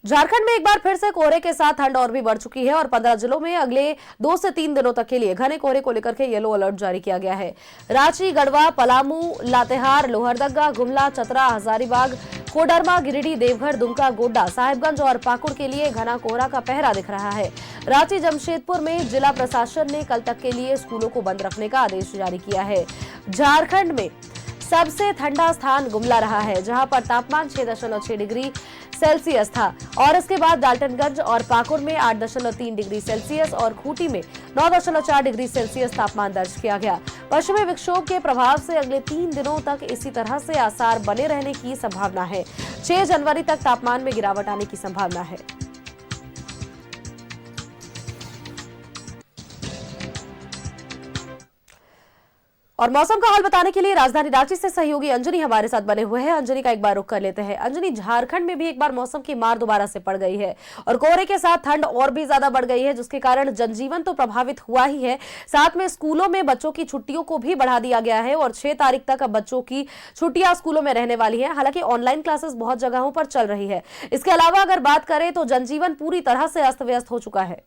झारखंड में एक बार फिर से कोहरे के साथ ठंड और भी बढ़ चुकी है और 15 जिलों में अगले 2 से 3 दिनों तक के लिए घने कोहरे को लेकर के येलो अलर्ट जारी किया गया है। रांची, गढ़वा, पलामू, लातेहार, लोहरदगा, गुमला, चतरा, हजारीबाग, कोडरमा, गिरिडीह, देवघर, दुमका, गोड्डा, साहिबगंज और पाकुड़ के लिए घना कोहरा का पहरा दिख रहा है। रांची, जमशेदपुर में जिला प्रशासन ने कल तक के लिए स्कूलों को बंद रखने का आदेश जारी किया है। झारखंड में सबसे ठंडा स्थान गुमला रहा है, जहां पर तापमान 6.6 डिग्री सेल्सियस था और इसके बाद डाल्टनगंज और पाकुड़ में 8.3 डिग्री सेल्सियस और खूंटी में 9.4 डिग्री सेल्सियस तापमान दर्ज किया गया। पश्चिमी विक्षोभ के प्रभाव से अगले 3 दिनों तक इसी तरह से आसार बने रहने की संभावना है। 6 जनवरी तक तापमान में गिरावट आने की संभावना है। और मौसम का हाल बताने के लिए राजधानी रांची से सहयोगी अंजनी हमारे साथ बने हुए हैं। अंजनी का एक बार रुख कर लेते हैं। अंजनी, झारखंड में भी एक बार मौसम की मार दोबारा से पड़ गई है और कोहरे के साथ ठंड और भी ज्यादा बढ़ गई है, जिसके कारण जनजीवन तो प्रभावित हुआ ही है, साथ में स्कूलों में बच्चों की छुट्टियों को भी बढ़ा दिया गया है और 6 तारीख तक अब बच्चों की छुट्टियां स्कूलों में रहने वाली है। हालांकि ऑनलाइन क्लासेस बहुत जगहों पर चल रही है। इसके अलावा अगर बात करें तो जनजीवन पूरी तरह से अस्त व्यस्त हो चुका है।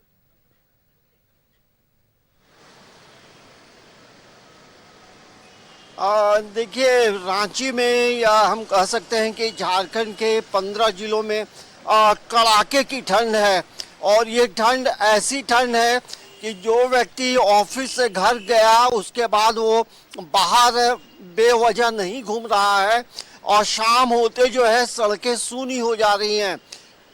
देखिए, रांची में या हम कह सकते हैं कि झारखंड के 15 जिलों में कड़ाके की ठंड है और ये ठंड ऐसी ठंड है कि जो व्यक्ति ऑफिस से घर गया उसके बाद वो बाहर बेवजह नहीं घूम रहा है और शाम होते जो है सड़कें सूनी हो जा रही हैं।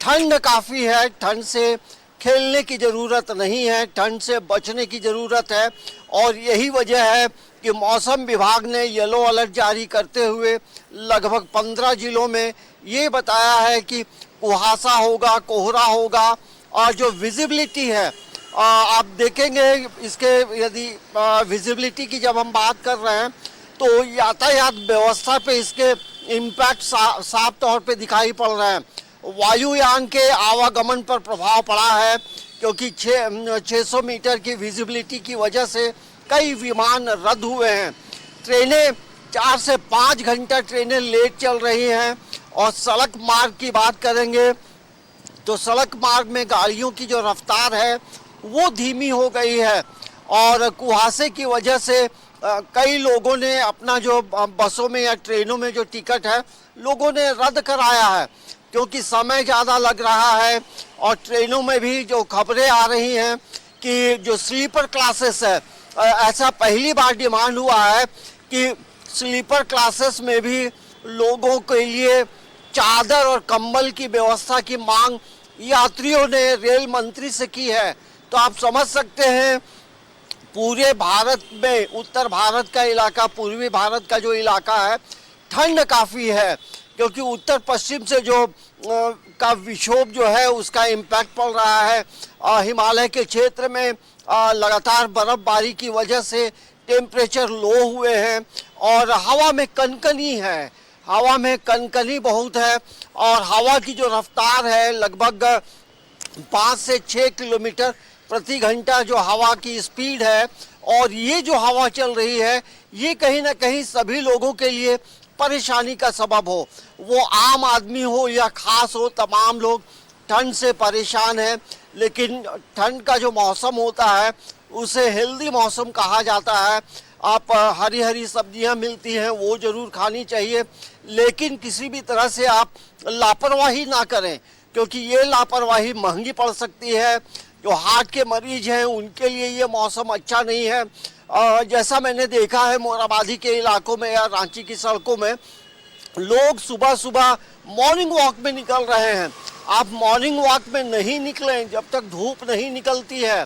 ठंड काफ़ी है, ठंड से खेलने की ज़रूरत नहीं है, ठंड से बचने की ज़रूरत है और यही वजह है कि मौसम विभाग ने येलो अलर्ट जारी करते हुए लगभग 15 जिलों में ये बताया है कि कुहासा होगा, कोहरा होगा और जो विजिबिलिटी है आप देखेंगे इसके, यदि विजिबिलिटी की जब हम बात कर रहे हैं तो यातायात व्यवस्था पे इसके इम्पैक्ट साफ तौर पे दिखाई पड़ रहे हैं। वायुयान के आवागमन पर प्रभाव पड़ा है क्योंकि 600 मीटर की विजिबिलिटी की वजह से कई विमान रद्द हुए हैं। ट्रेनें 4 से 5 घंटा ट्रेनें लेट चल रही हैं और सड़क मार्ग की बात करेंगे तो सड़क मार्ग में गाड़ियों की जो रफ्तार है वो धीमी हो गई है और कुहासे की वजह से कई लोगों ने अपना जो बसों में या ट्रेनों में जो टिकट है लोगों ने रद्द कराया है क्योंकि समय ज़्यादा लग रहा है और ट्रेनों में भी जो खबरें आ रही हैं कि जो स्लीपर क्लासेस है, ऐसा पहली बार डिमांड हुआ है कि स्लीपर क्लासेस में भी लोगों के लिए चादर और कंबल की व्यवस्था की मांग यात्रियों ने रेल मंत्री से की है। तो आप समझ सकते हैं पूरे भारत में उत्तर भारत का इलाका, पूर्वी भारत का जो इलाका है, ठंड काफ़ी है क्योंकि उत्तर पश्चिम से जो का विक्षोभ जो है उसका इम्पैक्ट पड़ रहा है। हिमालय के क्षेत्र में लगातार बर्फबारी की वजह से टेम्परेचर लो हुए हैं और हवा में कनकनी है, हवा में कनकनी बहुत है और हवा की जो रफ्तार है लगभग 5 से 6 किलोमीटर प्रति घंटा जो हवा की स्पीड है और ये जो हवा चल रही है ये कहीं ना कहीं सभी लोगों के लिए परेशानी का सबब हो, वो आम आदमी हो या खास हो, तमाम लोग ठंड से परेशान हैं। लेकिन ठंड का जो मौसम होता है उसे हेल्दी मौसम कहा जाता है। आप हरी हरी सब्जियां मिलती हैं वो ज़रूर खानी चाहिए, लेकिन किसी भी तरह से आप लापरवाही ना करें क्योंकि ये लापरवाही महंगी पड़ सकती है। जो हार्ट के मरीज हैं उनके लिए ये मौसम अच्छा नहीं है। जैसा मैंने देखा है मोराबादी के इलाकों में या रांची की सड़कों में लोग सुबह सुबह मॉर्निंग वॉक में निकल रहे हैं। आप मॉर्निंग वॉक में नहीं निकलें जब तक धूप नहीं निकलती है,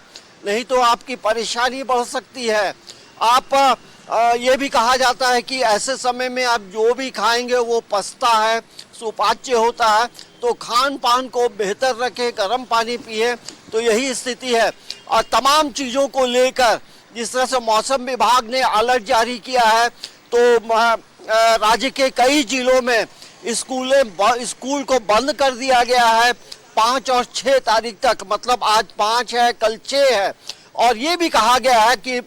नहीं तो आपकी परेशानी बढ़ सकती है। आप ये भी कहा जाता है कि ऐसे समय में आप जो भी खाएंगे वो पचता है, सुपाच्य होता है, तो खान पान को बेहतर रखें, गर्म पानी पिए। तो यही स्थिति है और तमाम चीज़ों को लेकर जिस तरह से मौसम विभाग ने अलर्ट जारी किया है तो राज्य के कई जिलों में स्कूल को बंद कर दिया गया है 5 और 6 तारीख तक। मतलब आज 5 है, कल 6 है और ये भी कहा गया है कि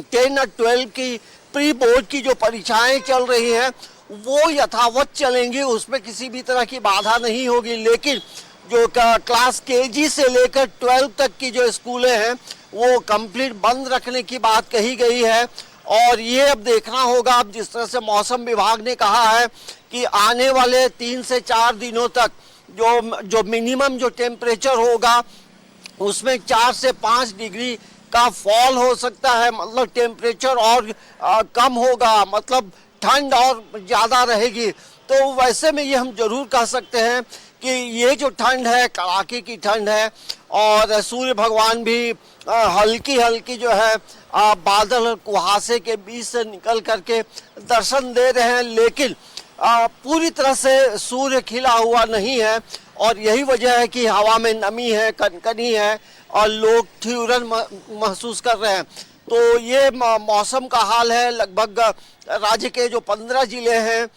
10 और 12 की प्री बोर्ड की जो परीक्षाएं चल रही हैं वो यथावत चलेंगी, उसमें किसी भी तरह की बाधा नहीं होगी। लेकिन जो क्लास केजी से लेकर 12 तक की जो स्कूलें हैं वो कंप्लीट बंद रखने की बात कही गई है। और ये अब देखना होगा, अब जिस तरह से मौसम विभाग ने कहा है कि आने वाले 3 से 4 दिनों तक जो मिनिमम जो टेम्परेचर होगा उसमें 4 से 5 डिग्री का फॉल हो सकता है, मतलब टेम्परेचर और कम होगा, मतलब ठंड और ज़्यादा रहेगी। तो वैसे में ये हम जरूर कह सकते हैं कि ये जो ठंड है कड़ाके की ठंड है और सूर्य भगवान भी हल्की हल्की जो है बादल और कुहासे के बीच से निकल करके दर्शन दे रहे हैं, लेकिन पूरी तरह से सूर्य खिला हुआ नहीं है। और यही वजह है कि हवा में नमी है, कनकनी है और लोग ठिठुरन महसूस कर रहे हैं। तो ये मौसम का हाल है। लगभग राज्य के जो 15 जिले हैं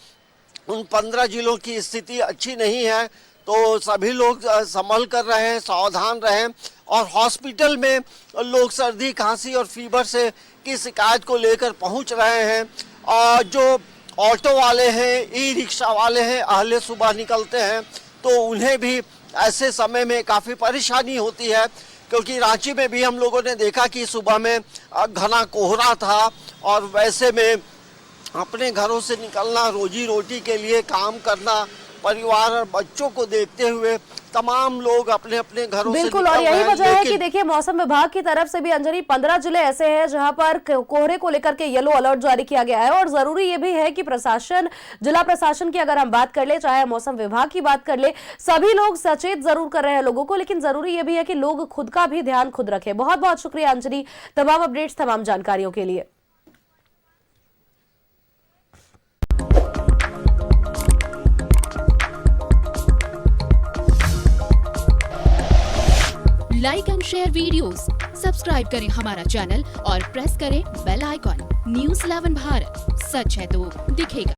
उन 15 जिलों की स्थिति अच्छी नहीं है, तो सभी लोग संभल कर रहे हैं, सावधान रहें। और हॉस्पिटल में लोग सर्दी खांसी और फीवर से की शिकायत को लेकर पहुंच रहे हैं। और जो ऑटो वाले हैं, ई रिक्शा वाले हैं, अहले सुबह निकलते हैं तो उन्हें भी ऐसे समय में काफ़ी परेशानी होती है, क्योंकि रांची में भी हम लोगों ने देखा कि सुबह में घना कोहरा था और वैसे में अपने घरों से निकलना, रोजी रोटी के लिए काम करना, परिवार और बच्चों को देखते हुए तमाम लोग अपने अपने घरों से बिल्कुल। निकल और रहे यही हैं। वजह है कि देखिए मौसम विभाग की तरफ से भी अंजनी 15 जिले ऐसे हैं जहां पर कोहरे को लेकर के येलो अलर्ट जारी किया गया है। और जरूरी ये भी है कि प्रशासन, जिला प्रशासन की अगर हम बात कर ले, चाहे मौसम विभाग की बात कर ले, सभी लोग सचेत जरूर कर रहे हैं लोगों को, लेकिन जरूरी ये भी है कि लोग खुद का भी ध्यान खुद रखें। बहुत बहुत शुक्रिया अंजनी, तमाम अपडेट्स, तमाम जानकारियों के लिए। Like and share videos, subscribe करें हमारा चैनल और प्रेस करें बेल आइकॉन। न्यूज़ 11 भारत, सच है तो दिखेगा।